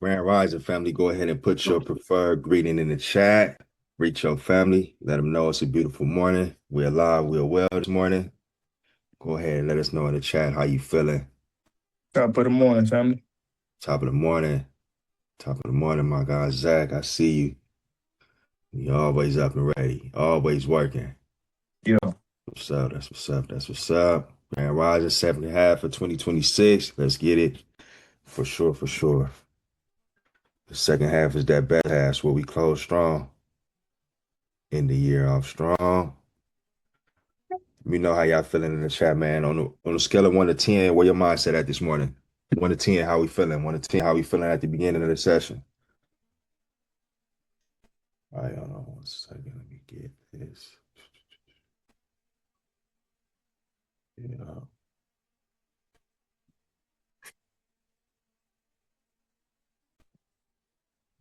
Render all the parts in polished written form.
Grand Rising family, go ahead and put your preferred greeting in the chat. Reach your family. Let them know it's a beautiful morning. We're alive, we're well this morning. Go ahead and let us know in the chat how you feeling. Top of the morning, family. Top of the morning. Top of the morning, my guy Zach. I see you. You always up and ready. Always working. Yeah. What's up? That's what's up. That's what's up. Grand Rising, second half of 2026. Let's get it. For sure, for sure. The second half is that best half where we close strong. End the year off strong. Let me know how y'all feeling in the chat, man. On a scale of 1 to 10, where your mindset at this morning? 1 to 10, how we feeling? 1 to 10, how we feeling at the beginning of the session? All right, hold on 1 second. Let me get this. Yeah.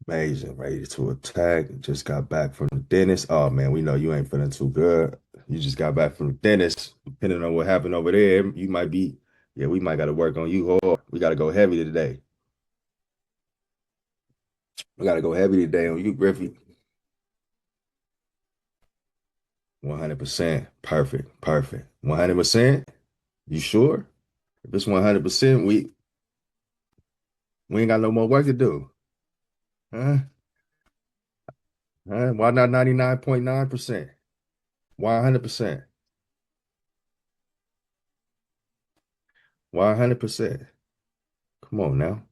Amazing. Ready to attack. Just got back from the dentist. Oh man, we know you ain't feeling too good. You just got back from the dentist. Depending on what happened over there, you might be, yeah, we might got to work on you hard. We got to go heavy today. We got to go heavy today on you, Griffey. 100%. Perfect. Perfect. 100%. You sure? If it's 100%, we ain't got no more work to do. Huh? Huh? Why not 99.9%? Why 100%? Why 100%? Come on now.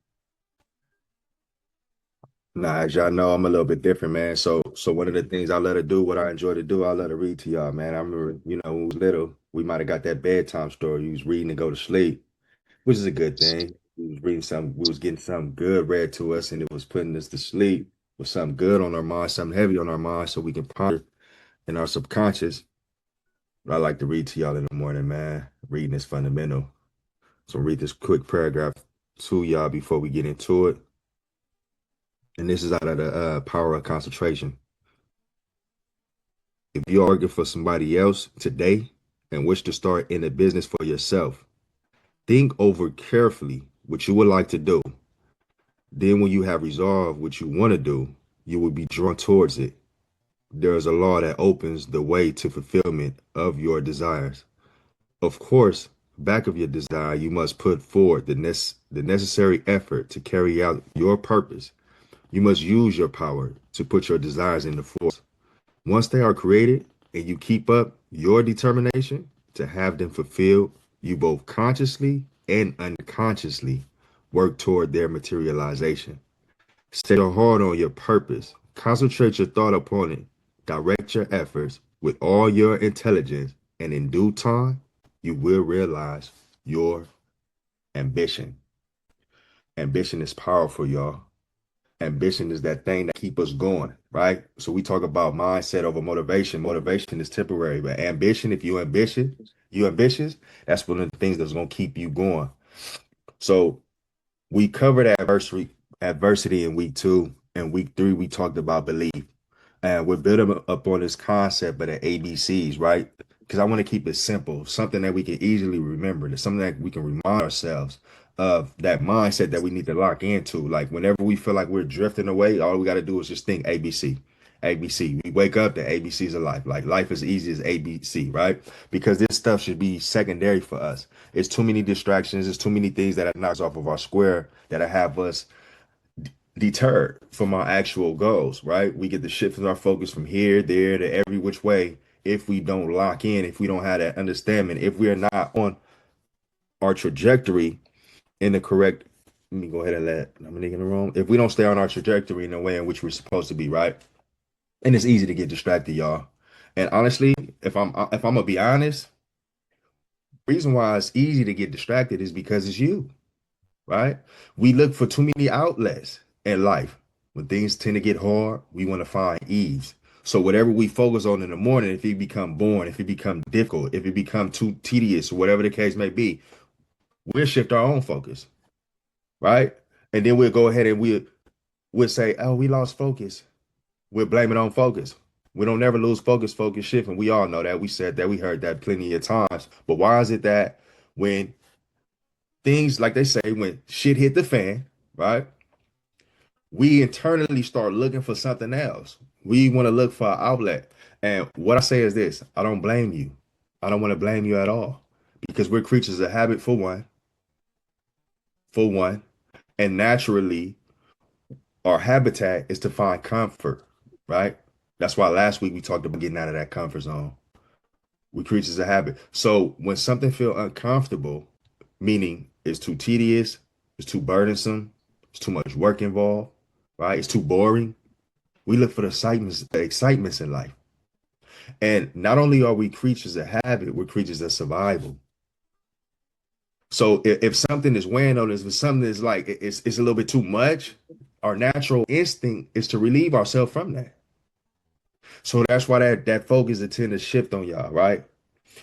Nah, as y'all know, I'm a little bit different, man. So one of the things I let her do, what I enjoy to do, I let her read to y'all, man. I remember, when we was little, we might have got that bedtime story. You was reading to go to sleep, which is a good thing. We was getting something good read to us, and it was putting us to sleep with something good on our mind, something heavy on our mind, so we can ponder in our subconscious. But I like to read to y'all in the morning, man. Reading is fundamental. So read this quick paragraph to y'all before we get into it. And this is out of the Power of Concentration. If you're working for somebody else today and wish to start in a business for yourself, think over carefully what you would like to do. Then when you have resolved what you want to do, you will be drawn towards it. There is a law that opens the way to fulfillment of your desires. Of course, back of your desire, you must put forward the necessary effort to carry out your purpose. You must use your power to put your desires into force. Once they are created and you keep up your determination to have them fulfilled, you both consciously and unconsciously work toward their materialization. Set your heart on your purpose. Concentrate your thought upon it. Direct your efforts with all your intelligence, and in due time, you will realize your ambition. Ambition is powerful, y'all. Ambition is that thing that keep us going, right? So we talk about mindset over motivation. Motivation is temporary, but ambition, if you ambitious, that's one of the things that's gonna keep you going. So we covered adversity in week 2. And week 3, we talked about belief. And we're building up on this concept of the ABCs, right? Because I want to keep it simple, something that we can easily remember, that's something that we can remind ourselves of, that mindset that we need to lock into. Like whenever we feel like we're drifting away, all we got to do is just think ABC. ABC. We wake up, the ABCs of life. Like life is easy as ABC, right? Because this stuff should be secondary for us. It's too many distractions. It's too many things that knock us off of our square that have us deterred from our actual goals, right? We get the shift our focus from here, there, to every which way if we don't lock in, if we don't have that understanding, if we are not on our trajectory in the correct, let me go ahead and let Dominique in the room. If we don't stay on our trajectory in the way in which we're supposed to be, right? And it's easy to get distracted, y'all. And honestly, if I'm gonna be honest, reason why it's easy to get distracted is because it's you, right? We look for too many outlets in life. When things tend to get hard, we want to find ease. So whatever we focus on in the morning, if it become boring, if it become difficult, if it become too tedious, or whatever the case may be, we'll shift our own focus, right? And then we'll go ahead and we'll say, "Oh, we lost focus." We'll blame it on focus. We don't never lose focus, focus shift, and we all know that. We said that, we heard that plenty of times. But why is it that when things, like they say, when shit hit the fan, right? we internally start looking for something else. We want to look for an outlet. And what I say is this: I don't blame you. I don't want to blame you at all because we're creatures of habit for one, and naturally our habitat is to find comfort, right? That's why last week we talked about getting out of that comfort zone. We creatures of habit. So when something feels uncomfortable, meaning it's too tedious, it's too burdensome, it's too much work involved, right? It's too boring. We look for the excitements in life. And not only are we creatures of habit, we're creatures of survival. So if something is weighing on us, if something is like it's a little bit too much, our natural instinct is to relieve ourselves from that. So that's why that focus is tend to shift on y'all, right?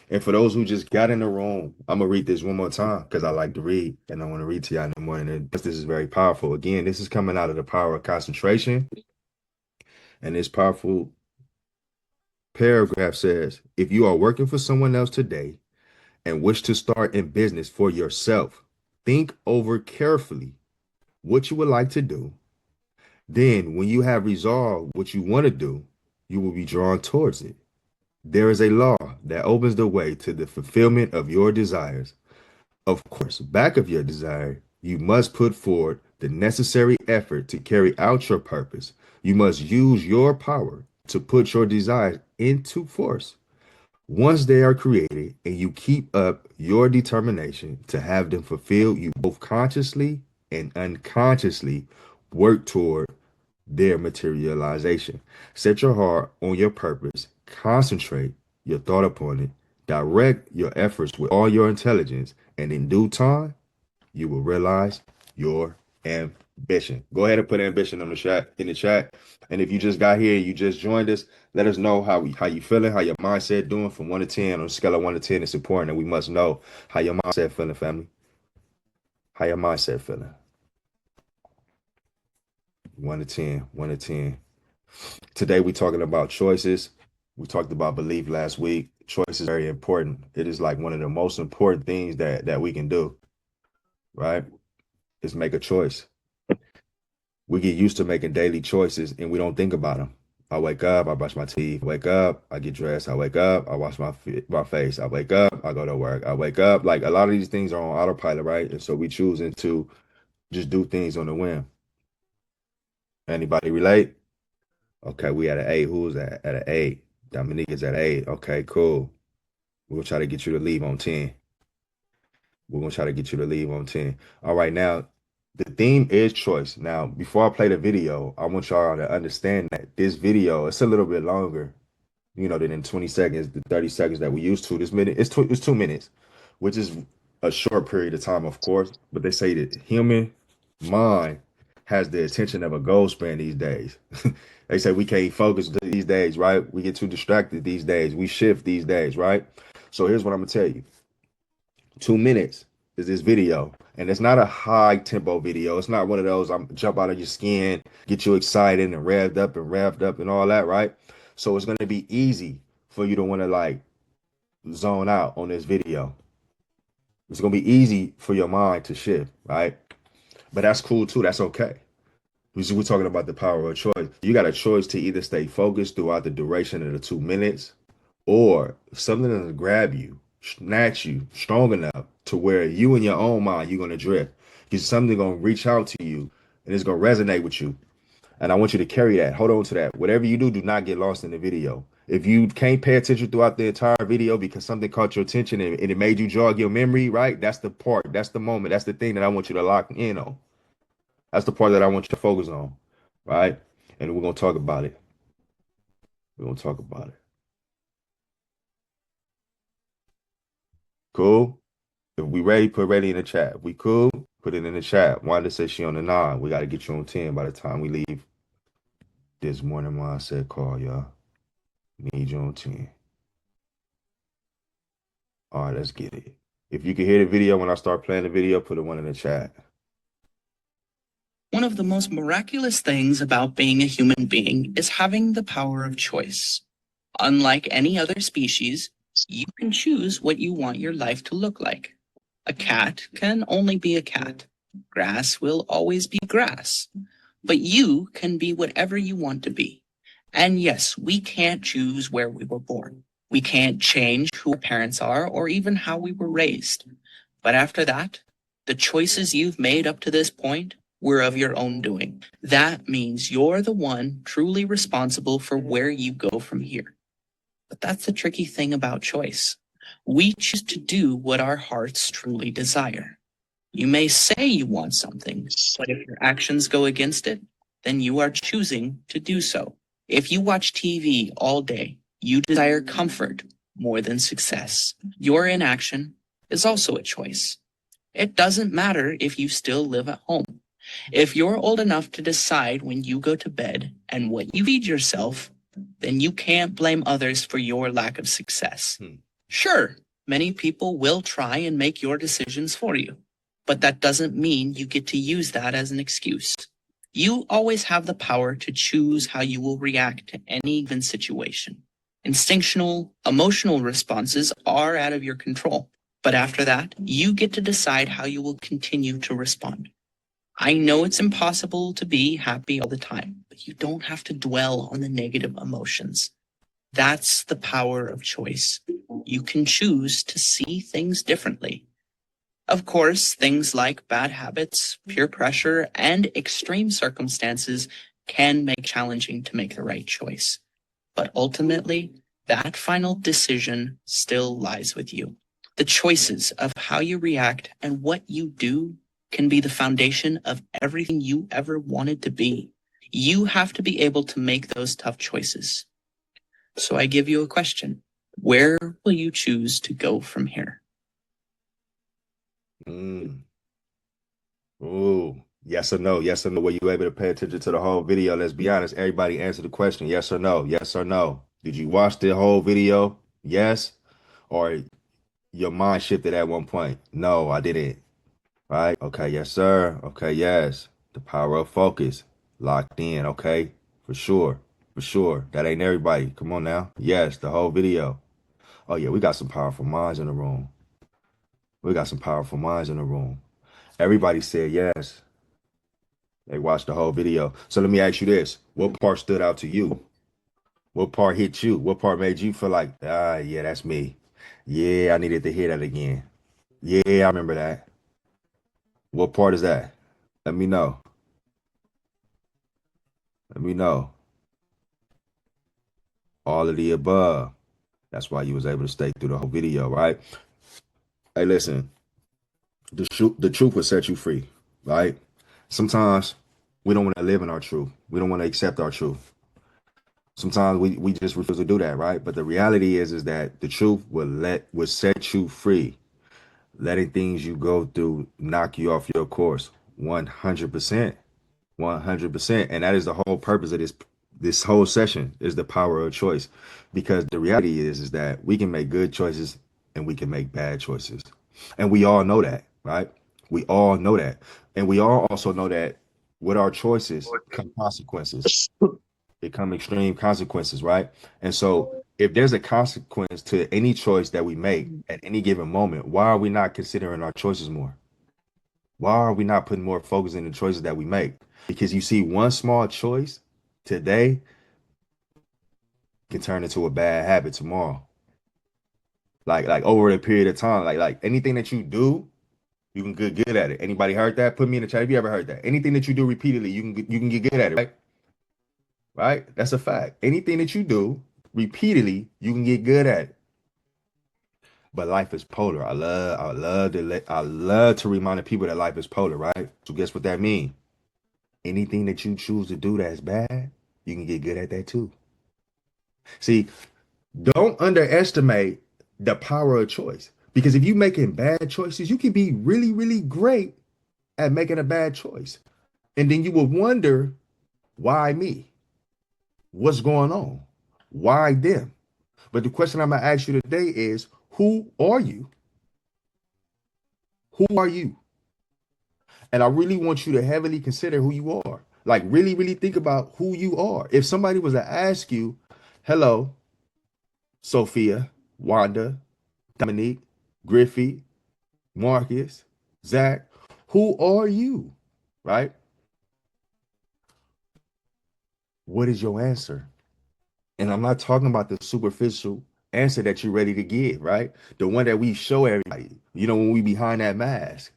And for those who just got in the room, I'm gonna read this one more time because I like to read and I want to read to y'all in the morning. And this is very powerful. Again, this is coming out of the power of concentration. And this powerful paragraph says, if you are working for someone else today and wish to start in business for yourself, think over carefully what you would like to do. Then, when you have resolved what you want to do, you will be drawn towards it. There is a law that opens the way to the fulfillment of your desires. Of course, back of your desire, you must put forward the necessary effort to carry out your purpose. You must use your power to put your desires into force. Once they are created and you keep up your determination to have them fulfilled, you both consciously and unconsciously work toward their materialization. Set your heart on your purpose, concentrate your thought upon it, direct your efforts with all your intelligence, and in due time, you will realize your ambition. Go ahead and put ambition on the chat in the chat. And if you just got here, you just joined us, let us know how you feeling, how your mindset doing from 1 to 10. On a scale of 1 to 10, it's important that we must know how your mindset feeling, family. How your mindset feeling. 1 to 10, 1 to 10. Today we're talking about choices. We talked about belief last week. Choice is very important. It is like one of the most important things that we can do, right? Is make a choice. We get used to making daily choices and we don't think about them. I wake up, I brush my teeth. I wake up, I get dressed. I wake up, I wash my face. I wake up, I go to work. I wake up. Like a lot of these things are on autopilot, right? And so we choosing to just do things on the whim. Anybody relate? Okay, we at an 8. Who's at an 8? Dominique is at 8. Okay, cool. We're gonna try to get you to leave on 10. We're gonna try to get you to leave on 10. All right, now the theme is choice. Now, before I play the video, I want y'all to understand that this video it's a little bit longer, than in 20 seconds, the 30 seconds that we used to. This minute, it's 2 minutes, which is a short period of time, of course. But they say that human mind has the attention of a gold span these days. They say we can't focus these days, right? We get too distracted these days. We shift these days, right? So here's what I'm gonna tell you. 2 minutes is this video. And it's not a high tempo video. It's not one of those I'm jump out of your skin, get you excited and revved up and all that, right? So it's gonna be easy for you to want to like zone out on this video. It's gonna be easy for your mind to shift, right? But that's cool too. That's okay. We're talking about the power of choice. You got a choice to either stay focused throughout the duration of the 2 minutes, or something that'll grab you, snatch you strong enough to where you in your own mind you're gonna drift. Because something gonna reach out to you and it's gonna resonate with you. And I want you to carry that. Hold on to that. Whatever you do, do not get lost in the video. If you can't pay attention throughout the entire video because something caught your attention and it made you jog your memory, right? That's the part, that's the moment, that's the thing that I want you to lock in on. That's the part that I want you to focus on, right? And we're gonna talk about it. We're gonna talk about it. Cool? If we ready, put ready in the chat. If we cool, put it in the chat. Wanda says she on the 9. We got to get you on 10 by the time we leave this morning mindset call, y'all. Need you on 10. All right, let's get it. If you can hear the video when I start playing the video, put a 1 in the chat. One of the most miraculous things about being a human being is having the power of choice. Unlike any other species, you can choose what you want your life to look like. A cat can only be a cat. Grass will always be grass. But you can be whatever you want to be. And yes, we can't choose where we were born. We can't change who our parents are or even how we were raised. But after that, the choices you've made up to this point were of your own doing. That means you're the one truly responsible for where you go from here. But that's the tricky thing about choice. We choose to do what our hearts truly desire. You may say you want something, but if your actions go against it, then you are choosing to do so. If you watch TV all day, you desire comfort more than success. Your inaction is also a choice. It doesn't matter if you still live at home. If you're old enough to decide when you go to bed and what you feed yourself, then you can't blame others for your lack of success. Sure, many people will try and make your decisions for you, but that doesn't mean you get to use that as an excuse. You always have the power to choose how you will react to any given situation. Instinctual, emotional responses are out of your control, but after that, you get to decide how you will continue to respond. I know it's impossible to be happy all the time, but you don't have to dwell on the negative emotions. That's the power of choice. You can choose to see things differently. Of course, things like bad habits, peer pressure, and extreme circumstances can make it challenging to make the right choice. But ultimately, that final decision still lies with you. The choices of how you react and what you do can be the foundation of everything you ever wanted to be. You have to be able to make those tough choices. So I give you a question. Where will you choose to go from here? Ooh, yes or no? Yes or no? Were you able to pay attention to the whole video? Let's be honest. Everybody answer the question. Yes or no? Yes or no? Did you watch the whole video? Yes? Or your mind shifted at one point? No, I didn't. Right? Okay, yes, sir. Okay, yes. The power of focus. Locked in, okay? For sure. For sure. That ain't everybody. Come on now. Yes, the whole video. Oh yeah, we got some powerful minds in the room. We got some powerful minds in the room. Everybody said yes. They watched the whole video. So let me ask you this. What part stood out to you? What part hit you? What part made you feel like, yeah, that's me. Yeah, I needed to hear that again. Yeah, I remember that. What part is that? Let me know. Let me know. All of the above. That's why you was able to stay through the whole video, right? Hey, listen, the truth will set you free, right? Sometimes we don't want to live in our truth. We don't want to accept our truth. Sometimes we just refuse to do that, right? But the reality is that the truth will set you free. Letting things you go through knock you off your course. 100%. 100%. And that is the whole purpose of this whole session is the power of choice. Because the reality is that we can make good choices and we can make bad choices. And we all know that, right? We all know that. And we all also know that with our choices come consequences. It come extreme consequences, right? And so if there's a consequence to any choice that we make at any given moment, why are we not considering our choices more? Why are we not putting more focus in the choices that we make? Because you see, one small choice today can turn into a bad habit tomorrow. Like over a period of time, like anything that you do, you can get good at it. Anybody heard that? Put me in the chat if you ever heard that. Anything that you do repeatedly, you can get good at it, right? Right? That's a fact. Anything that you do repeatedly, you can get good at it. But life is polar. I love to remind the people that life is polar, right? So guess what that means? Anything that you choose to do that's bad, you can get good at that too. See, don't underestimate the power of choice. Because if you're making bad choices, you can be really, really great at making a bad choice. And then you will wonder, why me? What's going on? Why them? But the question I'm gonna ask you today is, who are you? Who are you? And I really want you to heavily consider who you are. Like really, really think about who you are. If somebody was to ask you, hello, Sophia, Wanda, Dominique, Griffey, Marcus, Zach, who are you? Right? What is your answer? And I'm not talking about the superficial answer that you're ready to give, right? The one that we show everybody, when we behind that mask.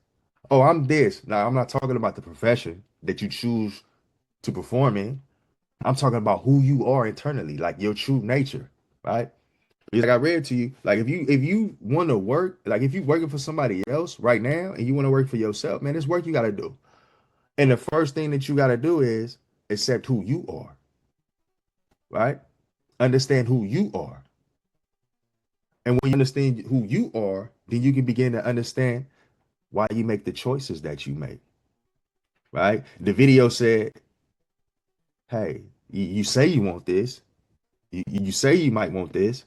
Oh, I'm this. Now, I'm not talking about the profession that you choose to perform in. I'm talking about who you are internally, like your true nature, right? Because like I read to you, like if you want to work, like if you're working for somebody else right now and you want to work for yourself, man, it's work you got to do. And the first thing that you got to do is accept who you are, right? Understand who you are. And when you understand who you are, then you can begin to understand why you make the choices that you make, right? The video said, hey, you say you want this, you say you might want this,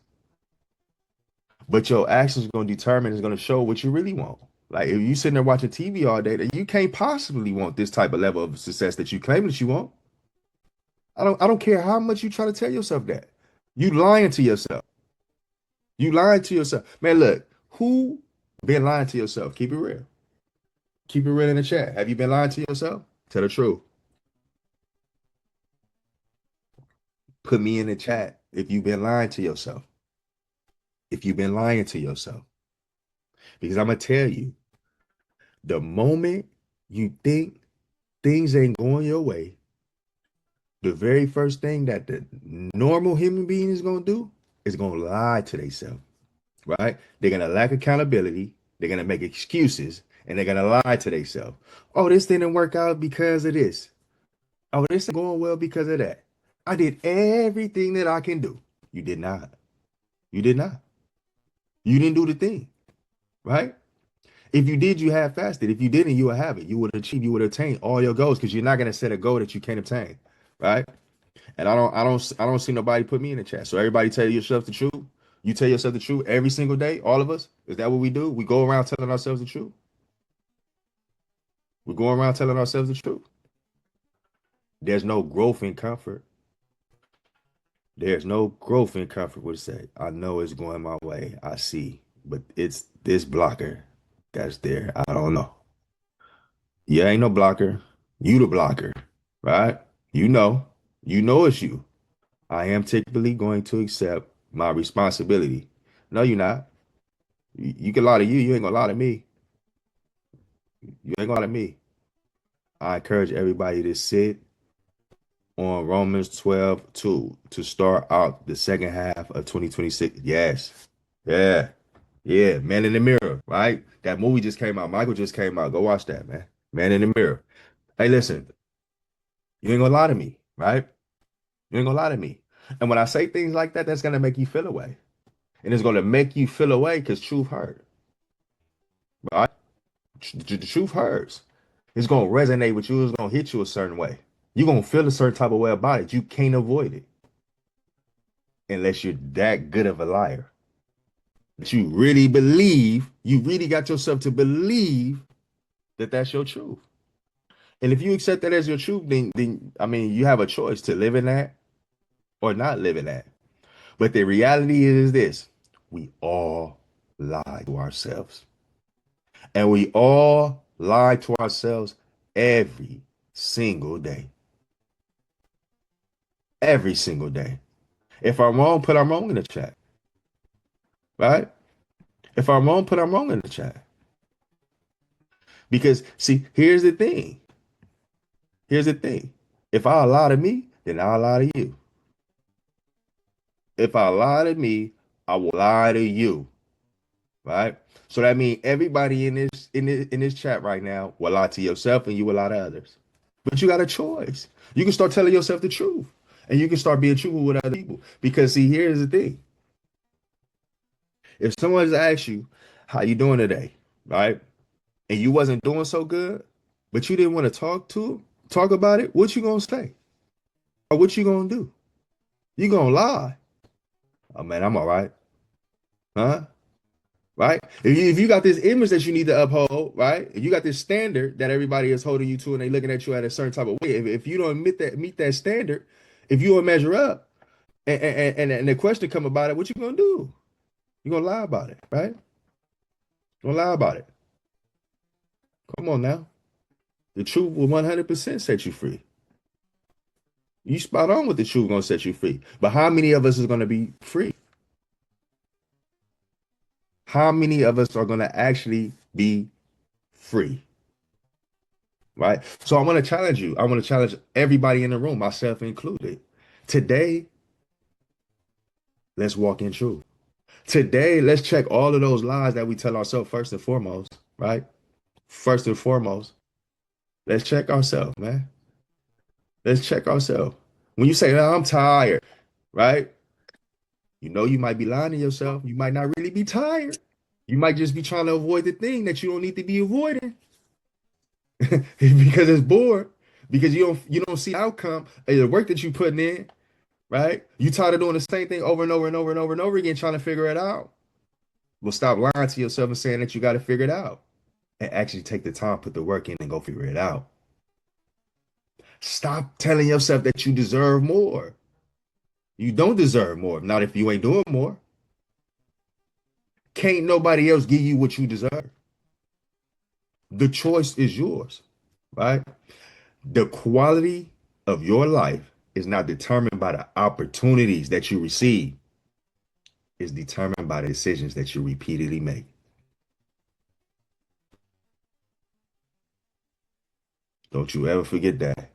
but your actions are going to determine, is going to show what you really want. Like if you sitting there watching TV all day, then you can't possibly want this type of level of success that you claim that you want. I don't care how much you try to tell yourself that. You lying to yourself. You lying to yourself. Man, look, who been lying to yourself? Keep it real. Keep it real in the chat. Have you been lying to yourself? Tell the truth. Put me in the chat if you've been lying to yourself. If you've been lying to yourself. Because I'm going to tell you, the moment you think things ain't going your way, the very first thing that the normal human being is going to do is going to lie to themselves, right? They're going to lack accountability. They're going to make excuses and they're going to lie to themselves. Oh, this didn't work out because of this. Oh, this is going well because of that. I did everything that I can do. You did not. You did not. You didn't do the thing, right? If you did, you have fasted. If you didn't, you would have it. You would achieve, you would attain all your goals because you're not going to set a goal that you can't obtain, right? And I don't see nobody put me in the chat. So everybody tell yourself the truth. You tell yourself the truth every single day, all of us. Is that what we do? We go around telling ourselves the truth. We're going around telling ourselves the truth. There's no growth in comfort. There's no growth in comfort. What it say? I know it's going my way. I see, but it's this blocker that's there. I don't know. Yeah, ain't no blocker. You the blocker, right? You know. You know it's you. I am typically going to accept my responsibility. No, you're not. You can lie to you. You ain't gonna lie to me. You ain't gonna lie to me. I encourage everybody to sit on Romans 12:2 to start out the second half of 2026. Yes. Yeah. Yeah. Man in the Mirror, right? That movie just came out. Michael just came out. Go watch that, man. Man in the Mirror. Hey, listen, you ain't gonna lie to me, right? You ain't gonna lie to me. And when I say things like that, that's gonna make you feel away. And it's gonna make you feel away because truth hurt. Right? The truth hurts. It's gonna resonate with you, it's gonna hit you a certain way. You're gonna feel a certain type of way about it. You can't avoid it unless you're that good of a liar. That you really believe, you really got yourself to believe that that's your truth. And if you accept that as your truth, then I mean, you have a choice to live in that or not live in that. But the reality is this: we all lie to ourselves. And we all lie to ourselves every single day. Every single day. If I'm wrong, put I'm wrong in the chat. Right? If I'm wrong, put I'm wrong in the chat. Because see, here's the thing. Here's the thing. If I lie to me, then I'll lie to you. If I lie to me, I will lie to you. Right? So that means everybody in this chat right now will lie to yourself and you will lie to others. But you got a choice. You can start telling yourself the truth. And you can start being truthful with other people. Because see, here's the thing. If someone's asked you, how you doing today? Right? And you wasn't doing so good, but you didn't want to talk about it, what you gonna say? Or what you gonna do? You gonna lie. Oh man, I'm all right. Huh? Right? If you got this image that you need to uphold, right? If you got this standard that everybody is holding you to and they looking at you at a certain type of way, if you don't meet that standard, if you don't measure up, and the question come about it, what you gonna do? You gonna lie about it, right? You gonna lie about it. Come on now. The truth will 100% set you free. You spot on with the truth gonna set you free. But how many of us is gonna be free? How many of us are gonna actually be free? Right? So I want to challenge you. I want to challenge everybody in the room, myself included. Today, let's walk in truth. Today, let's check all of those lies that we tell ourselves first and foremost, right? First and foremost, let's check ourselves, man. Let's check ourselves. When you say, "Oh, I'm tired," right? You know you might be lying to yourself. You might not really be tired. You might just be trying to avoid the thing that you don't need to be avoiding because it's bored. Because you don't see the outcome of the work that you putting in, right? You tired of doing the same thing over and over and over and over and over again, trying to figure it out. Well, stop lying to yourself and saying that you got to figure it out, and actually take the time, put the work in, and go figure it out. Stop telling yourself that you deserve more. You don't deserve more. Not if you ain't doing more. Can't nobody else give you what you deserve. The choice is yours, right? The quality of your life is not determined by the opportunities that you receive. It's determined by the decisions that you repeatedly make. Don't you ever forget that.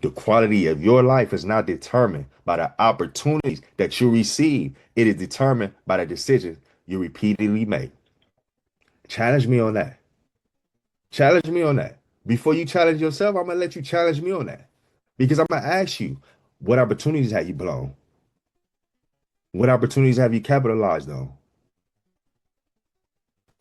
The quality of your life is not determined by the opportunities that you receive. It is determined by the decisions you repeatedly make. Challenge me on that. Challenge me on that. Before you challenge yourself, I'm going to let you challenge me on that. Because I'm going to ask you, what opportunities have you blown? What opportunities have you capitalized on?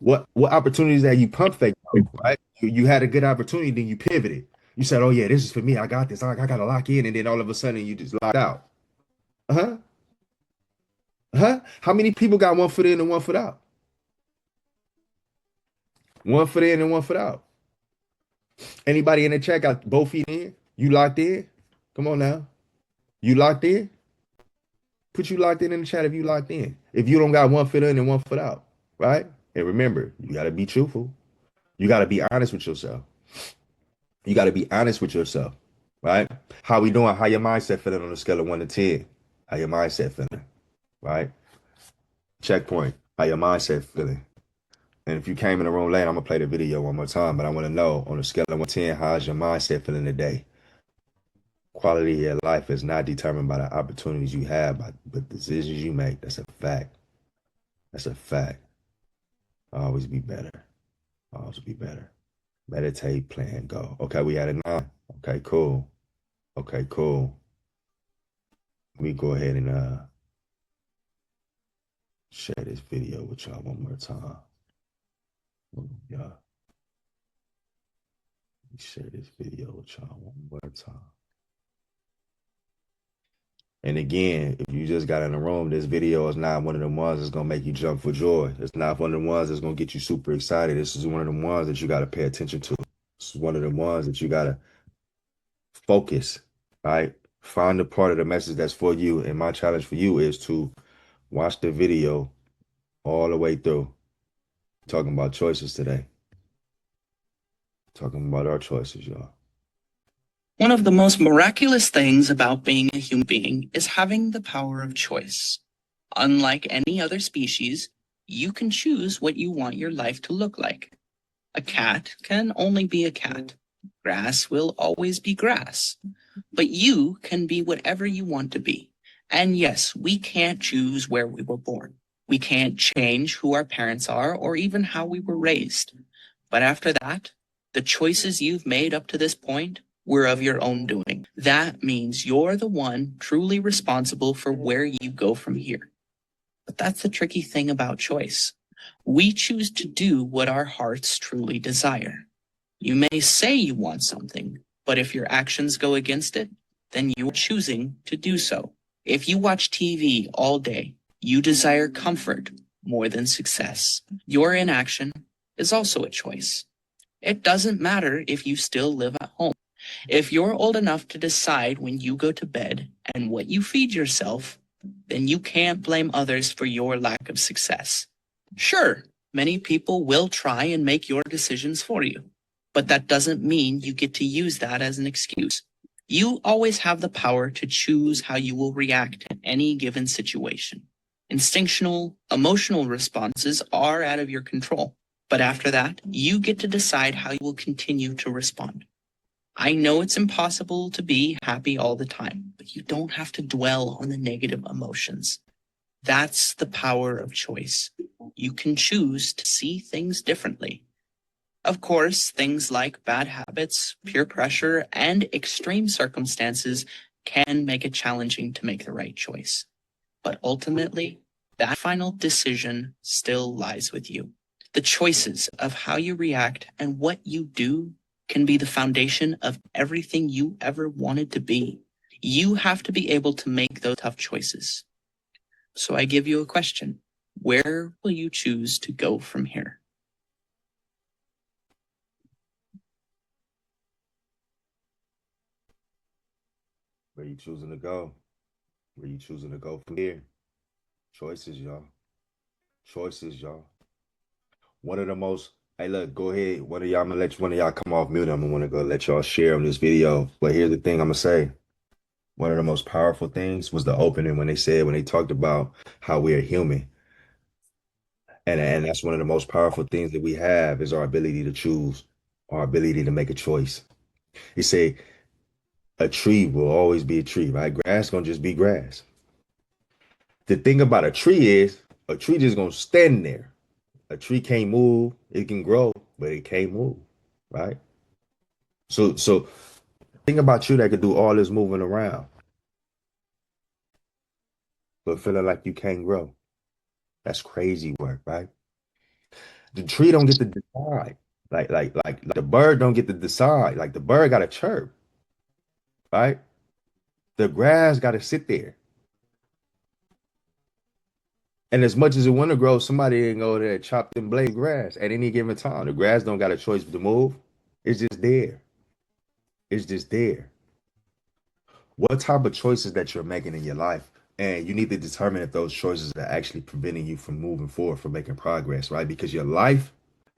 What opportunities have you pump faked on, right? You had a good opportunity, then you pivoted. You said, "Oh yeah, this is for me. I got this. I got to lock in," and then all of a sudden you just locked out. Uh-huh. Huh? How many people got one foot in and one foot out? One foot in and one foot out. Anybody in the chat got both feet in? You locked in? Come on now. You locked in? Put you locked in the chat if you locked in. If you don't got one foot in and one foot out, right? And remember, you got to be truthful. You got to be honest with yourself. You got to be honest with yourself, right? How we doing? How your mindset feeling on a scale of 1 to 10? How your mindset feeling, right? Checkpoint. How your mindset feeling? And if you came in the room late, I'm gonna play the video one more time, but I want to know on a scale of 1 to 10, how's your mindset feeling today? Quality of your life is not determined by the opportunities you have, but the decisions you make. That's a fact. That's a fact. Always be better. Always be better. Meditate, plan, go. Okay, we had a 9. Okay, cool. Okay, cool. Let me go ahead and share this video with y'all one more time. Yeah. Let me share this video with y'all one more time. And again, if you just got in the room, this video is not one of the ones that's gonna make you jump for joy. It's not one of the ones that's gonna get you super excited. This is one of the ones that you gotta pay attention to. This is one of the ones that you gotta focus, right? Find the part of the message that's for you. And my challenge for you is to watch the video all the way through. Talking about choices today. Talking about our choices, y'all. One of the most miraculous things about being a human being is having the power of choice. Unlike any other species, you can choose what you want your life to look like. A cat can only be a cat. Grass will always be grass. But you can be whatever you want to be. And yes, we can't choose where we were born. We can't change who our parents are or even how we were raised. But after that, the choices you've made up to this point were of your own doing. That means you're the one truly responsible for where you go from here. But that's the tricky thing about choice. We choose to do what our hearts truly desire. You may say you want something, but if your actions go against it, then you're choosing to do so. If you watch TV all day, you desire comfort more than success. Your inaction is also a choice. It doesn't matter if you still live at home. If you're old enough to decide when you go to bed and what you feed yourself, then you can't blame others for your lack of success. Sure, many people will try and make your decisions for you, but that doesn't mean you get to use that as an excuse. You always have the power to choose how you will react in any given situation. Instinctual, emotional responses are out of your control. But after that, you get to decide how you will continue to respond. I know it's impossible to be happy all the time, but you don't have to dwell on the negative emotions. That's the power of choice. You can choose to see things differently. Of course, things like bad habits, peer pressure, and extreme circumstances can make it challenging to make the right choice. But ultimately, that final decision still lies with you. The choices of how you react and what you do can be the foundation of everything you ever wanted to be. You have to be able to make those tough choices. So I give you a question. Where will you choose to go from here? Where you choosing to go? Where you choosing to go from here? Choices, y'all. Choices, y'all. One of the most, hey, look, go ahead. One of y'all, I'm gonna let one of y'all come off mute. I'm gonna wanna go let y'all share on this video. But here's the thing I'm gonna say. One of the most powerful things was the opening when they talked about how we are human. And that's one of the most powerful things that we have is our ability to choose, our ability to make a choice. He said a tree will always be a tree, right? Grass gonna just be grass. The thing about a tree is a tree just gonna stand there. A tree can't move, it can grow, but it can't move, right? So think about you that could do all this moving around, but feeling like you can't grow. That's crazy work, right? The tree don't get to decide. Like the bird don't get to decide. Like the bird got to chirp, right? The grass got to sit there. And as much as it want to grow, somebody ain't go there and chop them blade of grass at any given time. The grass don't got a choice to move. It's just there. It's just there. What type of choices that you're making in your life? And you need to determine if those choices are actually preventing you from moving forward, from making progress, right? Because your life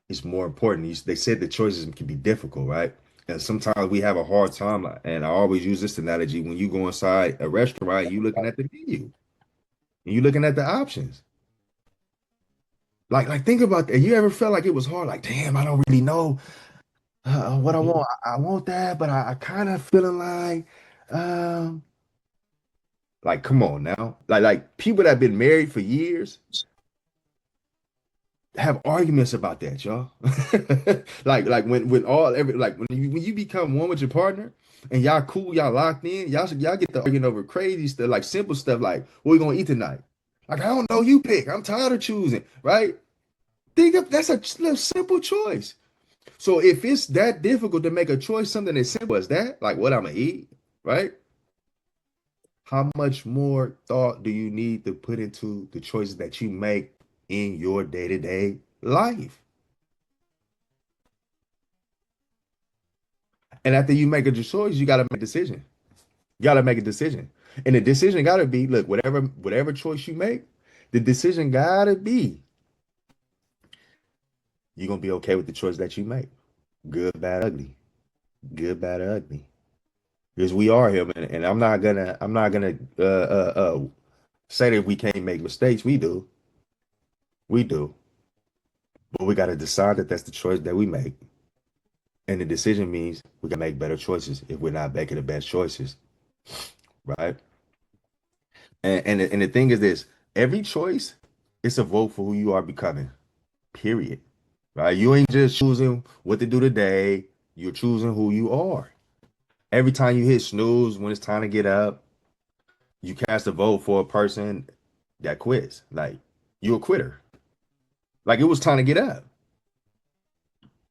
is more important. They said the choices can be difficult, right? And sometimes we have a hard time. And I always use this analogy when you go inside a restaurant, you looking at the menu and you looking at the options. Like think about that. You ever felt like it was hard? Like, damn, I don't really know what I want. I want that, but I kind of feeling um, like, come on now. Like people that have been married for years have arguments about that, y'all. Like when all every like when you become one with your partner and y'all cool, y'all locked in, y'all get to arguing over crazy stuff, like simple stuff like what we gonna eat tonight. Like, I don't know, you pick. I'm tired of choosing, right? Think of that's a little simple choice. So if it's that difficult to make a choice, something as simple as that, like what I'm gonna eat, right? How much more thought do you need to put into the choices that you make in your day-to-day life? And after you make a choice, you gotta make a decision. You gotta make a decision. And the decision gotta be, look, whatever choice you make, the decision gotta be you're gonna be okay with the choice that you make. Good, bad, ugly. Good, bad, or ugly. Because we are human, and I'm not gonna say that we can't make mistakes. We do. We do. But we got to decide that that's the choice that we make. And the decision means we can make better choices if we're not making the best choices, right? And the thing is this, every choice is a vote for who you are becoming, period. Right? You ain't just choosing what to do today, you're choosing who you are. Every time you hit snooze when it's time to get up, you cast a vote for a person that quits. Like, you a quitter. Like, it was time to get up.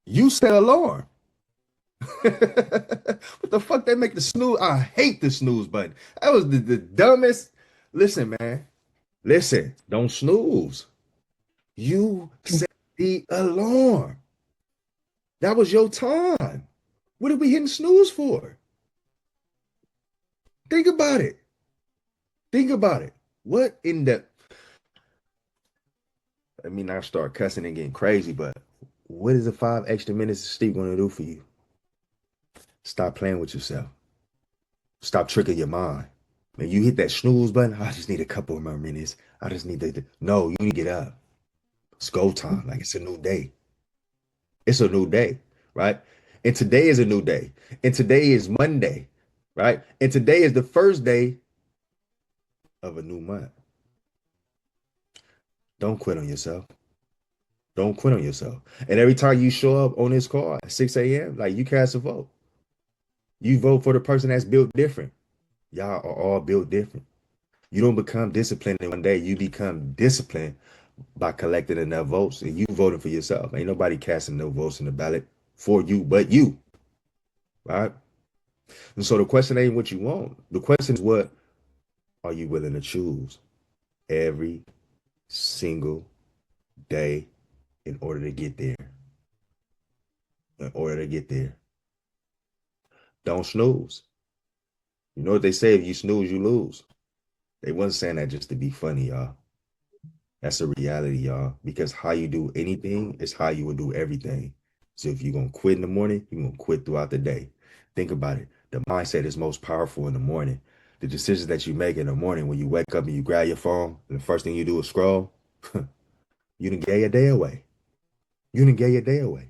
You set an alarm. What the fuck they make the snooze? I hate the snooze button. That was the dumbest. Listen, man. Listen, don't snooze. You set the alarm. That was your time. What are we hitting snooze for? Think about it. Think about it. What in the I mean, I start cussing and getting crazy, but what is the 5 extra minutes of sleep going to do for you? Stop playing with yourself. Stop tricking your mind. Man, you hit that snooze button. I just need a couple more minutes. I just need to. No, you need to get up. It's go time. Like it's a new day. It's a new day, right? And today is a new day. And today is Monday, right? And today is the first day of a new month. Don't quit on yourself. Don't quit on yourself. And every time you show up on this call at 6 a.m., like you cast a vote. You vote for the person that's built different. Y'all are all built different. You don't become disciplined in one day. You become disciplined by collecting enough votes and you voting for yourself. Ain't nobody casting no votes in the ballot for you but you, right? And so the question ain't what you want. The question is what are you willing to choose every single day in order to get there? In order to get there. Don't snooze. You know what they say, if you snooze, you lose. They wasn't saying that just to be funny, y'all. That's a reality, y'all. Because how you do anything is how you will do everything. So if you're going to quit in the morning, you're going to quit throughout the day. Think about it. The mindset is most powerful in the morning. The decisions that you make in the morning when you wake up and you grab your phone and the first thing you do is scroll, you didn't get your day away. You didn't get your day away.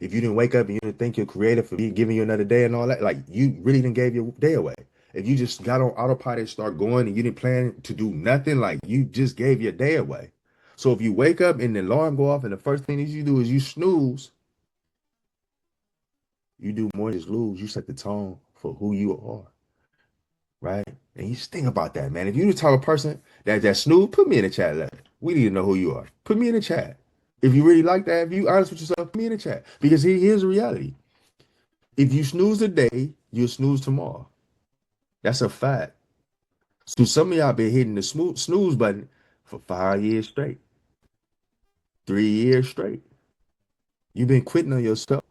If you didn't wake up and you didn't think you're creative for giving you another day and all that, like you really didn't gave your day away. If you just got on autopilot and start going and you didn't plan to do nothing, like you just gave your day away. So if you wake up and the alarm go off and the first thing that you do is you snooze, you do more than just lose. You set the tone for who you are, right? And you just think about that, man. If you're the type of person that snooze, put me in the chat. Like, we need to know who you are. Put me in the chat. If you really like that, if you honest with yourself, put me in the chat. Because here's the reality. If you snooze today, you'll snooze tomorrow. That's a fact. So some of y'all been hitting the snooze button for 5 years straight, 3 years straight. You've been quitting on yourself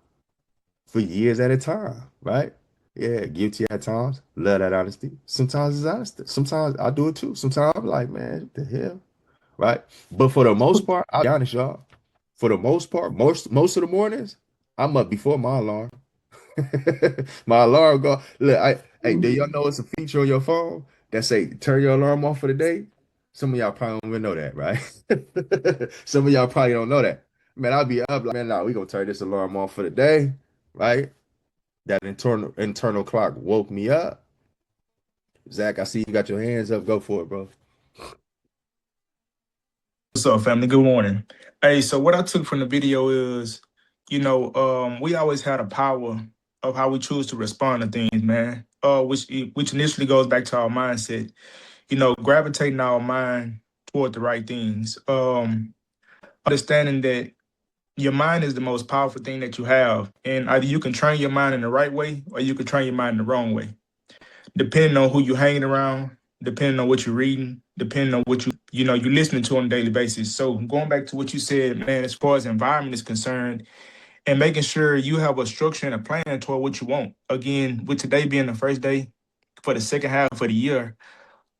for years at a time, right? Yeah, guilty at times. Love that honesty. Sometimes it's honesty. Sometimes I do it too. Sometimes I'm like, man, what the hell? Right? But for the most part, I'll be honest, y'all. For the most part, most of the mornings, I'm up before my alarm. My alarm go. Look, hey, do y'all know it's a feature on your phone that say turn your alarm off for the day? Some of y'all probably don't even know that, right? Some of y'all probably don't know that. Man, I'll be up like, man, nah, we gonna turn this alarm off for the day, right? That internal clock woke me up. Zach, I see you got your hands up. Go for it, bro. What's up, family? Good morning. Hey, so what I took from the video is, we always had a power of how we choose to respond to things, man. Which initially goes back to our mindset. Gravitating our mind toward the right things. Understanding that your mind is the most powerful thing that you have, and either you can train your mind in the right way or you can train your mind in the wrong way, depending on who you're hanging around, depending on what you're reading, depending on what you're listening to on a daily basis. So going back to what you said, man, as far as environment is concerned, and making sure you have a structure and a plan toward what you want. Again, with today being the first day for the second half of the year,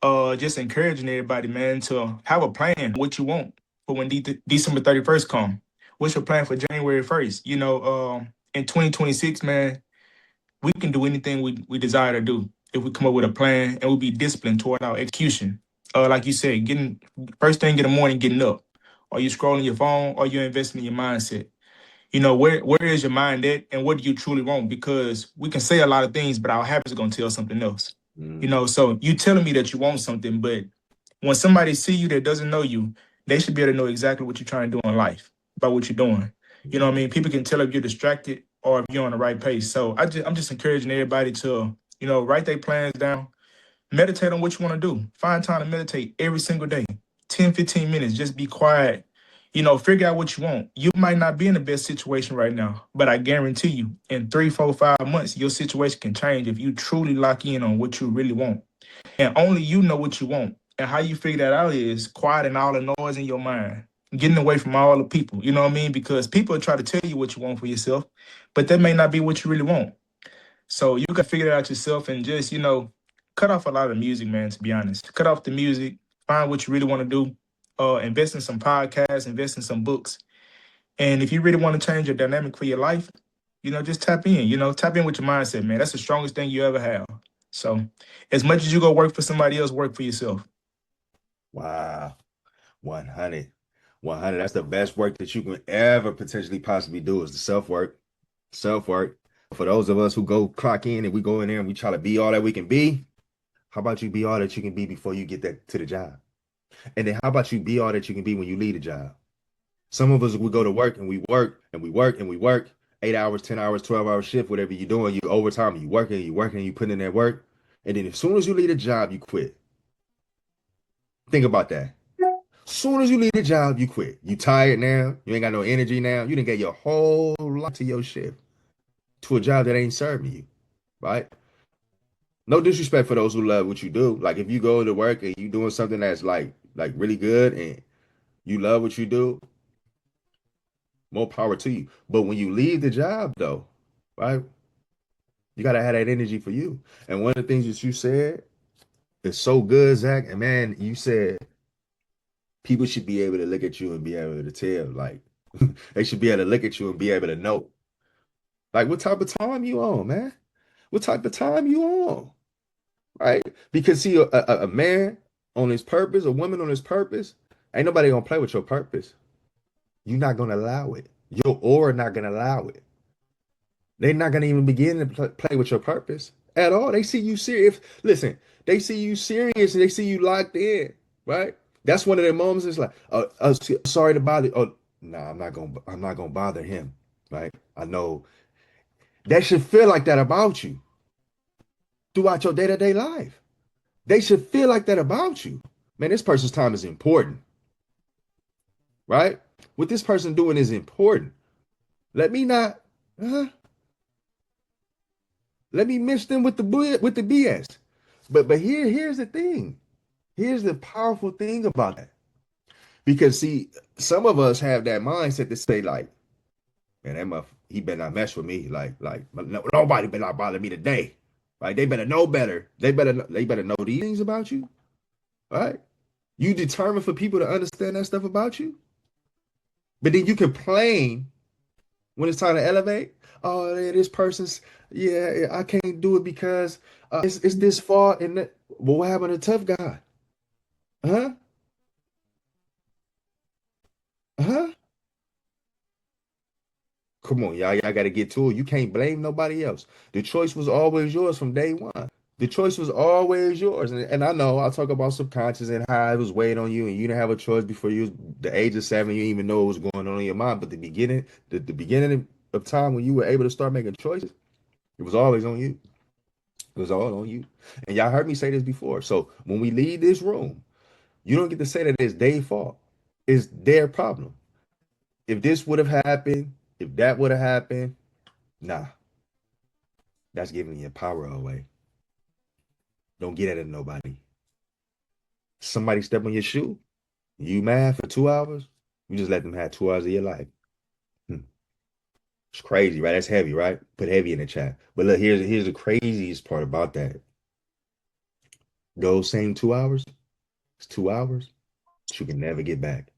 just encouraging everybody, man, to have a plan what you want for when December 31st come. What's your plan for January 1st? In 2026, man, we can do anything we desire to do if we come up with a plan and we be disciplined toward our execution. Like you said, getting first thing in the morning, getting up. Are you scrolling your phone? Or you investing in your mindset? Where is your mind at, and what do you truly want? Because we can say a lot of things, but our habits are gonna tell something else. So you telling me that you want something, but when somebody see you that doesn't know you, they should be able to know exactly what you're trying to do in life about what you're doing. You know what I mean? People can tell if you're distracted or if you're on the right pace. So I'm just encouraging everybody to, write their plans down, meditate on what you want to do. Find time to meditate every single day. 10, 15 minutes, just be quiet. Figure out what you want. You might not be in the best situation right now, but I guarantee you in 3, 4, 5 months, your situation can change if you truly lock in on what you really want. And only you know what you want. And how you figure that out is quieting all the noise in your mind, getting away from all the people. You know what I mean? Because people try to tell you what you want for yourself, but that may not be what you really want. So you can figure it out yourself and just, cut off a lot of music, man, to be honest. Cut off the music, find what you really want to do, invest in some podcasts, invest in some books. And if you really want to change your dynamic for your life, just tap in, tap in with your mindset, man. That's the strongest thing you ever have. So, as much as you go work for somebody else, work for yourself. Wow. 100. 100. That's the best work that you can ever potentially possibly do is the self-work. Self-work. For those of us who go clock in and we go in there and we try to be all that we can be, how about you be all that you can be before you get that to the job? And then how about you be all that you can be when you leave the job? Some of us we go to work and we work and we work and we work 8 hours, 10 hours, 12-hour shift, whatever you're doing, you overtime, you working, you putting in that work. And then as soon as you leave the job, you quit. Think about that. Soon as you leave the job, you quit. You tired now. You ain't got no energy now. You didn't get your whole life to your shift to a job that ain't serving you, right? No disrespect for those who love what you do. Like if you go to work and you doing something that's like really good and you love what you do, more power to you. But when you leave the job though, right? You gotta have that energy for you. And one of the things that you said is so good, Zach. And man, you said people should be able to look at you and be able to tell, like they should be able to look at you and be able to know, like what type of time you on, man? What type of time you on, right? Because see, a man on his purpose, a woman on his purpose, ain't nobody gonna play with your purpose. You're not gonna allow it. Your aura not gonna allow it. They're not gonna even begin to play with your purpose at all. They see you serious. Listen, they see you serious and they see you locked in, right? That's one of their moments. It's like, sorry to bother. Oh, no, I'm not gonna bother him, right? I know that should feel like that about you throughout your day-to-day life. They should feel like that about you. Man, this person's time is important, right? What this person doing is important. Let me not, uh, let me mix them with the BS. But here's the thing. Here's the powerful thing about that. Because see, some of us have that mindset to say like, man, he better not mess with me. Like nobody better not bother me today. Right? They better know better. They better know these things about you. Right? You determined for people to understand that stuff about you. But then you complain when it's time to elevate. Oh, yeah, this person's yeah, I can't do it because it's this far. And that, well, what happened to tough guy? Huh? Huh? Come on, y'all got to get to it. You can't blame nobody else. The choice was always yours from day one. The choice was always yours. And I know I talk about subconscious and how it was weighed on you and you didn't have a choice before you was the age of 7. You didn't even know what was going on in your mind. But the beginning of time when you were able to start making choices, it was always on you. It was all on you. And y'all heard me say this before. So when we leave this room, you don't get to say that it's their fault. It's their problem. If this would have happened, if that would have happened, nah, that's giving your power away. Don't get at nobody. Somebody step on your shoe, you mad for 2 hours, you just let them have 2 hours of your life. It's crazy, right? That's heavy, right? Put heavy in the chat. But look, here's the craziest part about that. Those same 2 hours, it's 2 hours that you can never get back.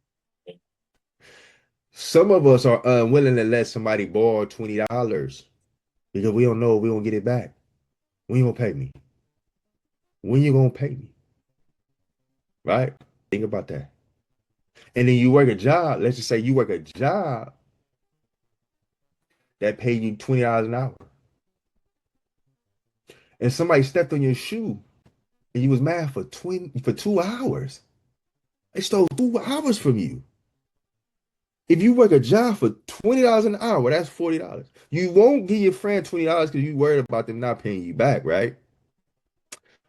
Some of us are unwilling to let somebody borrow $20 because we don't know if we gonna get it back. When you gonna pay me? When you gonna pay me? Right? Think about that. And then you work a job. Let's just say you work a job that pay you $20 an hour. And somebody stepped on your shoe and you was mad for 2 hours. They stole 2 hours from you. If you work a job for $20 an hour, that's $40. You won't give your friend $20 because you worried about them not paying you back, right?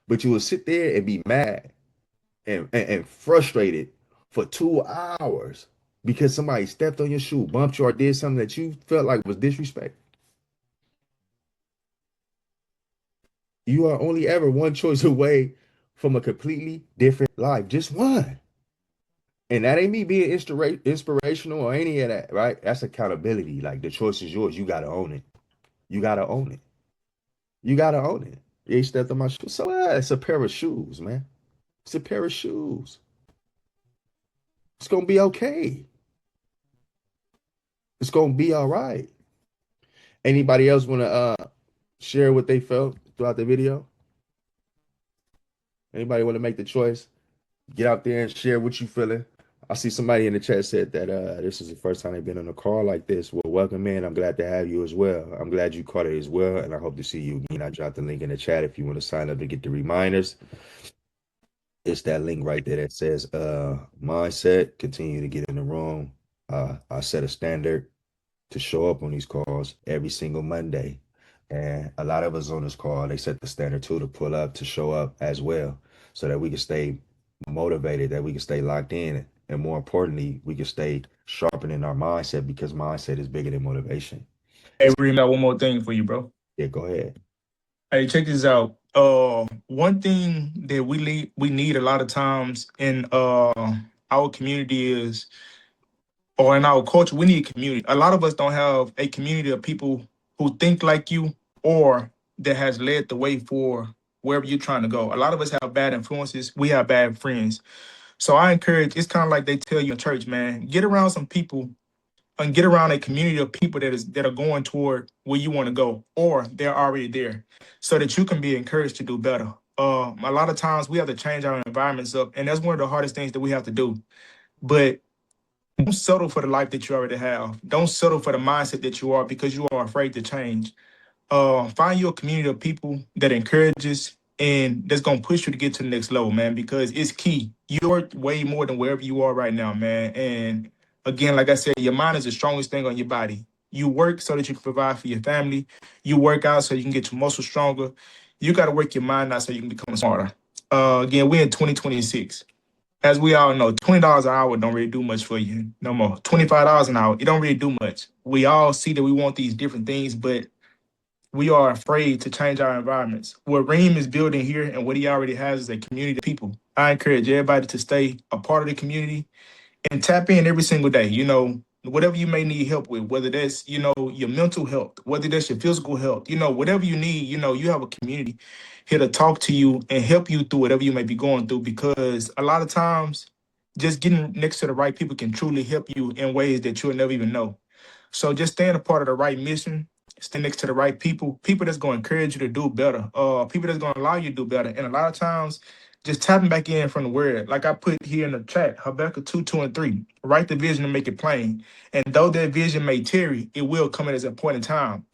But you will sit there and be mad and frustrated for 2 hours because somebody stepped on your shoe, bumped you, or did something that you felt like was disrespect. You are only ever one choice away from a completely different life. Just one. And that ain't me being inspirational or any of that, right? That's accountability. Like the choice is yours. You gotta own it. You gotta own it. You gotta own it. You stepped on my shoes. So it's a pair of shoes, man. It's a pair of shoes. It's gonna be okay. It's gonna be all right. Anybody else wanna share what they felt throughout the video? Anybody want to make the choice? Get out there and share what you feeling. I see somebody in the chat said that this is the first time they've been on a call like this. Well, welcome in. I'm glad to have you as well. I'm glad you caught it as well, and I hope to see you again. I dropped the link in the chat if you want to sign up to get the reminders. It's that link right there that says mindset. Continue to get in the room. I set a standard to show up on these calls every single Monday. And a lot of us on this call, they set the standard too to pull up, to show up as well, so that we can stay motivated, that we can stay locked in. And more importantly, we can stay sharpening our mindset, because mindset is bigger than motivation. Hey, Reem, got one more thing for you, bro. Yeah, go ahead. Hey, check this out. One thing that we need a lot of times in our community is, or in our culture, we need community. A lot of us don't have a community of people who think like you, or that has led the way for wherever you're trying to go. A lot of us have bad influences. We have bad friends. So I encourage, it's kind of like they tell you in church, man, get around some people and get around a community of people that are going toward where you want to go, or they're already there, so that you can be encouraged to do better. A lot of times we have to change our environments up, and that's one of the hardest things that we have to do. But don't settle for the life that you already have. Don't settle for the mindset that you are, because you are afraid to change. Find your community of people that encourages and that's gonna push you to get to the next level, man, because it's key. You're way more than wherever you are right now, man. And again, like I said, your mind is the strongest thing on your body. You work so that you can provide for your family. You work out so you can get your muscles stronger. You got to work your mind out so you can become smarter. Again, we're in 2026. As we all know, $20 an hour don't really do much for you no more. $25 an hour, it don't really do much. We all see that we want these different things, but we are afraid to change our environments. What Reem is building here and what he already has is a community of people. I encourage everybody to stay a part of the community and tap in every single day. Whatever you may need help with, whether that's, your mental health, whether that's your physical health, whatever you need, you have a community here to talk to you and help you through whatever you may be going through. Because a lot of times, just getting next to the right people can truly help you in ways that you'll never even know. So just staying a part of the right mission, stay next to the right people that's going to encourage you to do better, people that's going to allow you to do better. And a lot of times, just tapping back in from the word, like I put here in the chat, Habakkuk 2, 2, and 3. Write the vision and make it plain. And though that vision may tarry, it will come at its appointed time.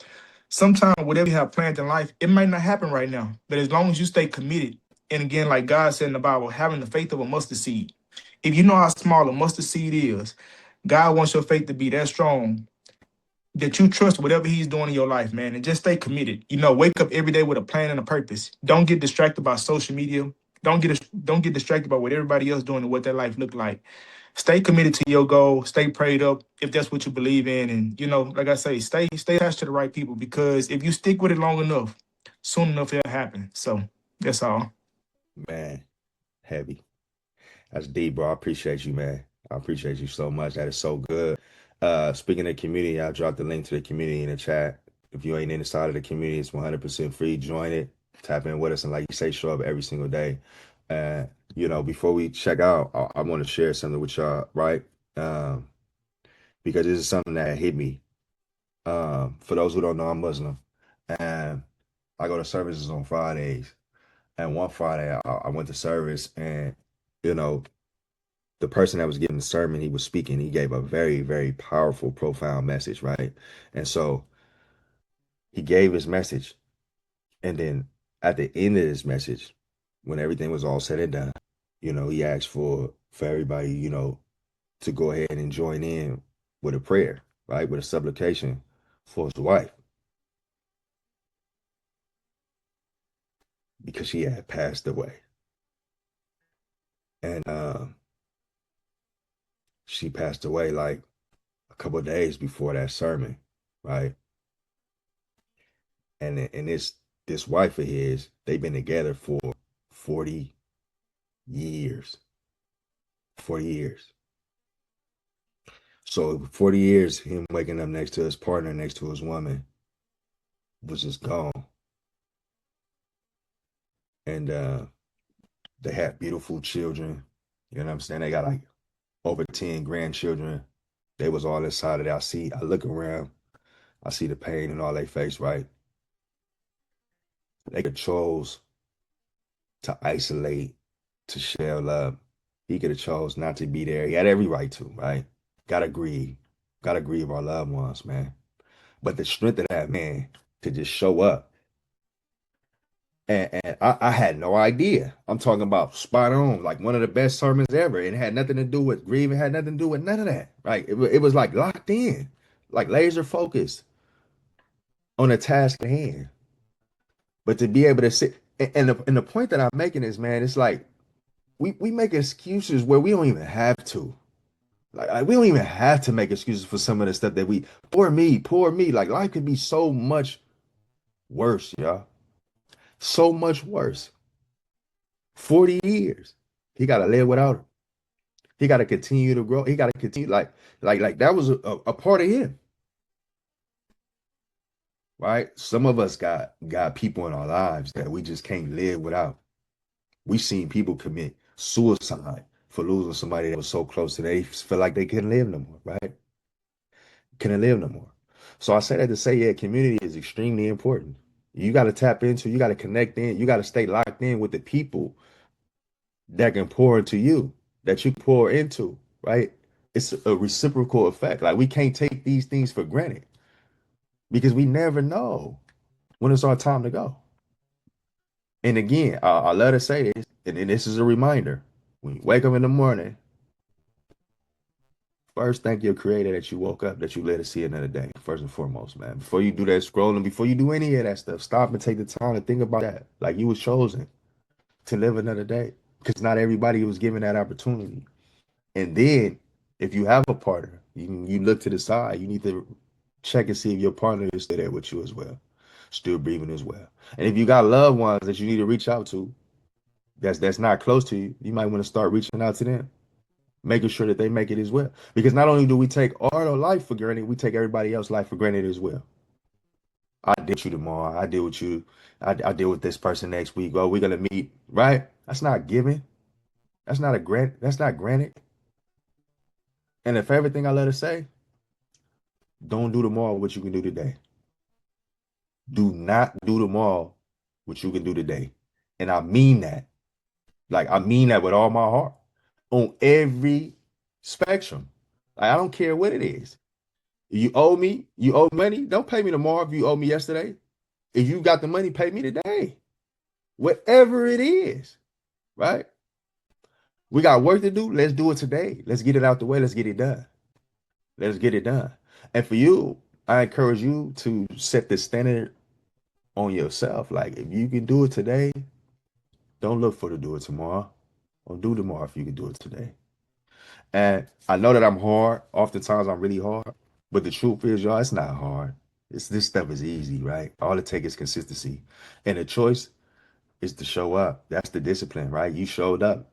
Sometimes whatever you have planned in life, it might not happen right now. But as long as you stay committed, and again, like God said in the Bible, having the faith of a mustard seed. If you know how small a mustard seed is, God wants your faith to be that strong that you trust whatever he's doing in your life, man, and just stay committed. Wake up every day with a plan and a purpose. Don't get distracted by social media. Don't get distracted by what everybody else doing and what their life look like. Stay committed to your goal. Stay prayed up if that's what you believe in, and like I say, stay attached to the right people, because if you stick with it long enough, soon enough it'll happen. So that's all. Man, heavy. That's deep, bro. I appreciate you, man. I appreciate you so much. That is so good. Speaking of community, I dropped the link to the community in the chat. If you ain't inside of the community, it's 100% free. Join it. Tap in with us, and like you say, show up every single day. And before we check out, I want to share something with y'all, right? Um, because this is something that hit me. For those who don't know, I'm Muslim, and I go to services on Fridays. And one Friday, I went to service, and you know, the person that was giving the sermon, he was speaking. He gave a very, very powerful, profound message, right? And so he gave his message, and then at the end of his message, when everything was all said and done, he asked for everybody, to go ahead and join in with a prayer, right, with a supplication for his wife, because she had passed away. And she passed away like a couple of days before that sermon, right? And this wife of his, they've been together for 40 years. 40 years. So 40 years, him waking up next to his partner, next to his woman, was just gone. And they had beautiful children. You know what I'm saying? They got like over 10 grandchildren. They was all inside of that. I look around, I see the pain in all their face, right? They could chose to isolate, to share love. He could have chose not to be there. He had every right to, right? Gotta grieve. Gotta grieve our loved ones, man. But the strength of that man to just show up. And I had no idea. I'm talking about spot on, like one of the best sermons ever. It had nothing to do with grieving, had nothing to do with none of that. Right? It was like locked in, like laser focused on a task at hand. But to be able to sit, and the point that I'm making is, man, it's like we make excuses where we don't even have to. Like we don't even have to make excuses for some of the stuff that we, poor me, poor me. Like life could be so much worse, y'all. So much worse. 40 years. He gotta live without her. He gotta continue to grow. He gotta continue like that was a part of him. Right? Some of us got people in our lives that we just can't live without. We've seen people commit suicide for losing somebody that was so close to them. They feel like they couldn't live no more, right? Couldn't live no more. So I say that to say, yeah, community is extremely important. You got to tap into, you got to connect in, you got to stay locked in with the people that can pour into you, that you pour into, right? It's a reciprocal effect. Like we can't take these things for granted because we never know when it's our time to go. And again, I love to say this, and this is a reminder. When you wake up in the morning, first thank your creator that you woke up, that you let us see another day, first and foremost, man. Before you do that scrolling, before you do any of that stuff, stop and take the time to think about that. Like you was chosen to live another day because not everybody was given that opportunity. And then if you have a partner, you look to the side, you need to check and see if your partner is still there with you as well, still breathing as well. And if you got loved ones that you need to reach out to, that's not close to you, you might want to start reaching out to them, making sure that they make it as well. Because not only do we take our life for granted, we take everybody else's life for granted as well. I deal with you tomorrow. I deal with you. I deal with this person next week. Oh, we're gonna meet, right? That's not giving. That's not a grant. That's not granted. And if everything I let her say, don't do tomorrow what you can do today. Do not do tomorrow what you can do today. And I mean that. Like I mean that with all my heart. On every spectrum. Like I don't care what it is. You owe me, you owe money. Don't pay me tomorrow if you owe me yesterday. If you got the money, pay me today. Whatever it is, right? We got work to do. Let's do it today. Let's get it out the way. Let's get it done. Let's get it done. And for you, I encourage you to set the standard on yourself. Like if you can do it today, don't look for to do it tomorrow. Or do tomorrow if you can do it today. And I know that I'm hard. Oftentimes I'm really hard. But the truth is, y'all, it's not hard. This stuff is easy, right? All it takes is consistency. And the choice is to show up. That's the discipline, right? You showed up.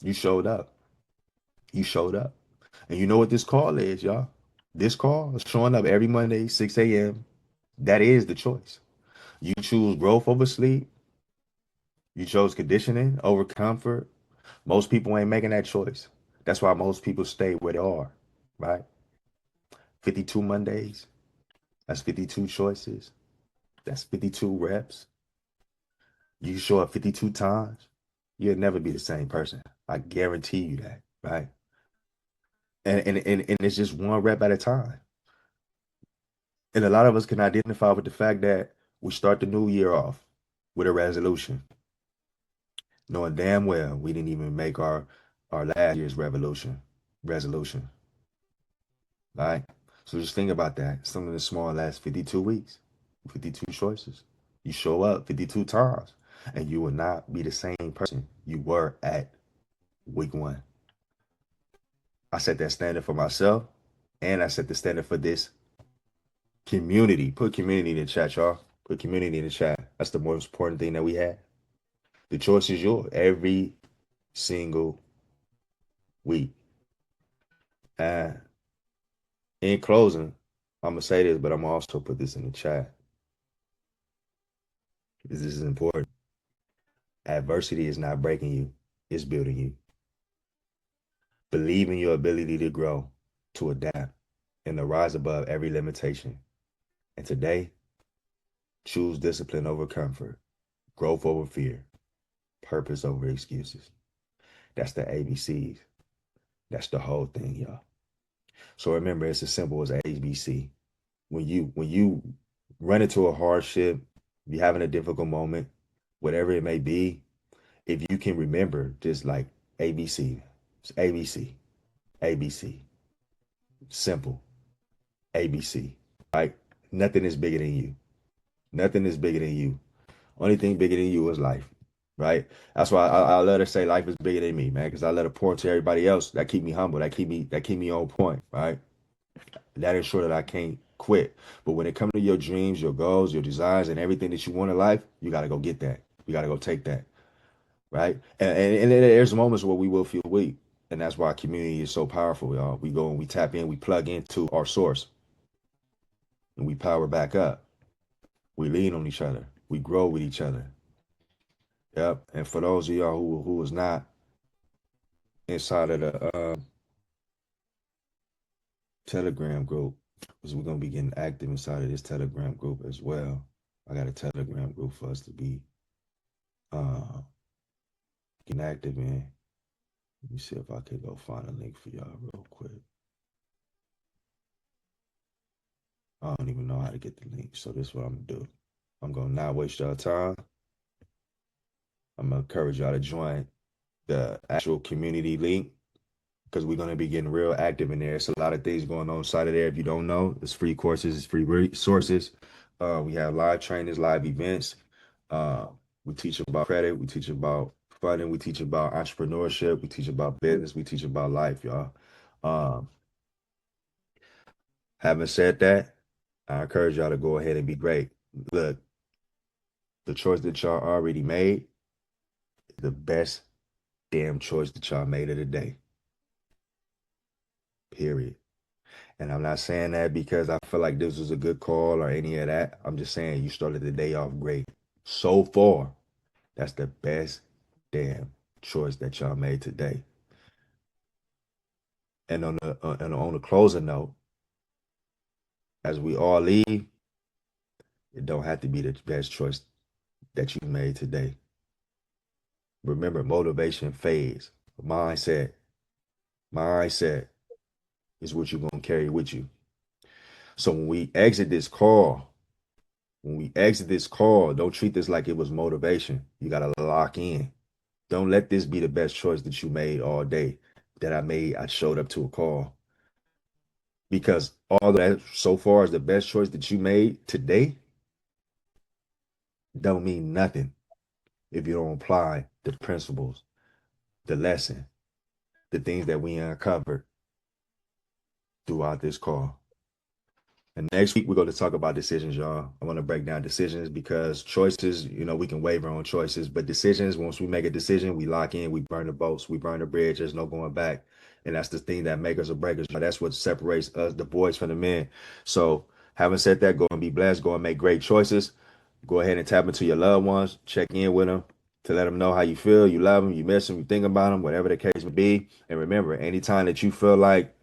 You showed up. You showed up. And you know what this call is, y'all? This call is showing up every Monday, 6 a.m. That is the choice. You choose growth over sleep. You chose conditioning over comfort. Most people ain't making that choice. That's why most people stay where they are, right? 52 Mondays. That's 52 choices. That's 52 reps. You show up 52 times, you'll never be the same person. I guarantee you that, right? And it's just one rep at a time. And a lot of us can identify with the fact that we start the new year off with a resolution, knowing damn well we didn't even make our last year's resolution, right? So just think about that. Something as small as 52 weeks, 52 choices. You show up 52 times, and you will not be the same person you were at week one. I set that standard for myself, and I set the standard for this community. Put community in the chat, y'all. Put community in the chat. That's the most important thing that we have. The choice is yours every single week. And in closing, I'm gonna say this, but I'm gonna also put this in the chat because this is important. Adversity is not breaking you; it's building you. Believe in your ability to grow, to adapt, and to rise above every limitation. And today, choose discipline over comfort, growth over fear, Purpose over excuses. That's the ABCs. That's the whole thing, y'all. So remember, it's as simple as ABC. When you run into a hardship, you're having a difficult moment, whatever it may be, if you can remember just like ABC, it's ABC, ABC, simple, ABC. Like nothing is bigger than you. Nothing is bigger than you. Only thing bigger than you is life, right? That's why I love to say life is bigger than me, man, because I let it pour into everybody else. That keep me humble. That keep me on point, right? That ensure that I can't quit. But when it comes to your dreams, your goals, your desires, and everything that you want in life, you got to go get that. You got to go take that, right? And there's moments where we will feel weak. And that's why community is so powerful, y'all. We go and we tap in, we plug into our source, and we power back up. We lean on each other. We grow with each other. Yep. And for those of y'all who was not inside of the Telegram group, because we're gonna be getting active inside of this Telegram group as well. I got a Telegram group for us to be uh getting active in. Let me see if I can go find a link for y'all real quick. I don't even know how to get the link, so this is what I'm gonna do. I'm gonna not waste y'all time. I'm gonna encourage y'all to join the actual community link because we're gonna be getting real active in there. It's a lot of things going on inside of there. If you don't know, it's free courses, it's free resources. We have live trainings, live events. Uh, we teach about credit, we teach about funding, we teach about entrepreneurship, we teach about business, we teach about life, y'all. Um, having said that, I encourage y'all to go ahead and be great. Look, the choice that y'all already made, the best damn choice that y'all made of the day. Period. And I'm not saying that because I feel like this was a good call or any of that. I'm just saying you started the day off great. So far, that's the best damn choice that y'all made today. And on the closing note, as we all leave, it don't have to be the best choice that you made today. Remember, motivation fades. Mindset is what you're gonna carry with you. So when we exit this call, don't treat this like it was motivation. You gotta lock in. Don't let this be the best choice that you made all day. That I showed up to a call. Because all that so far is the best choice that you made today don't mean nothing if you don't apply the principles, the lesson, the things that we uncovered throughout this call. And next week, we're going to talk about decisions, y'all. I want to break down decisions because choices, we can waver on choices, but decisions, once we make a decision, we lock in, we burn the boats, we burn the bridge. There's no going back. And that's the thing that makes us or break us. That's what separates us, the boys from the men. So, having said that, go and be blessed, go and make great choices. Go ahead and tap into your loved ones, check in with them to let them know how you feel, you love them, you miss them, you think about them, whatever the case may be. And remember, anytime that you feel like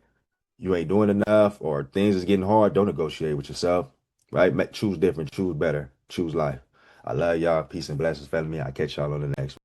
you ain't doing enough or things is getting hard, don't negotiate with yourself, right? Choose different, choose better, choose life. I love y'all. Peace and blessings, family. I'll catch y'all on the next one.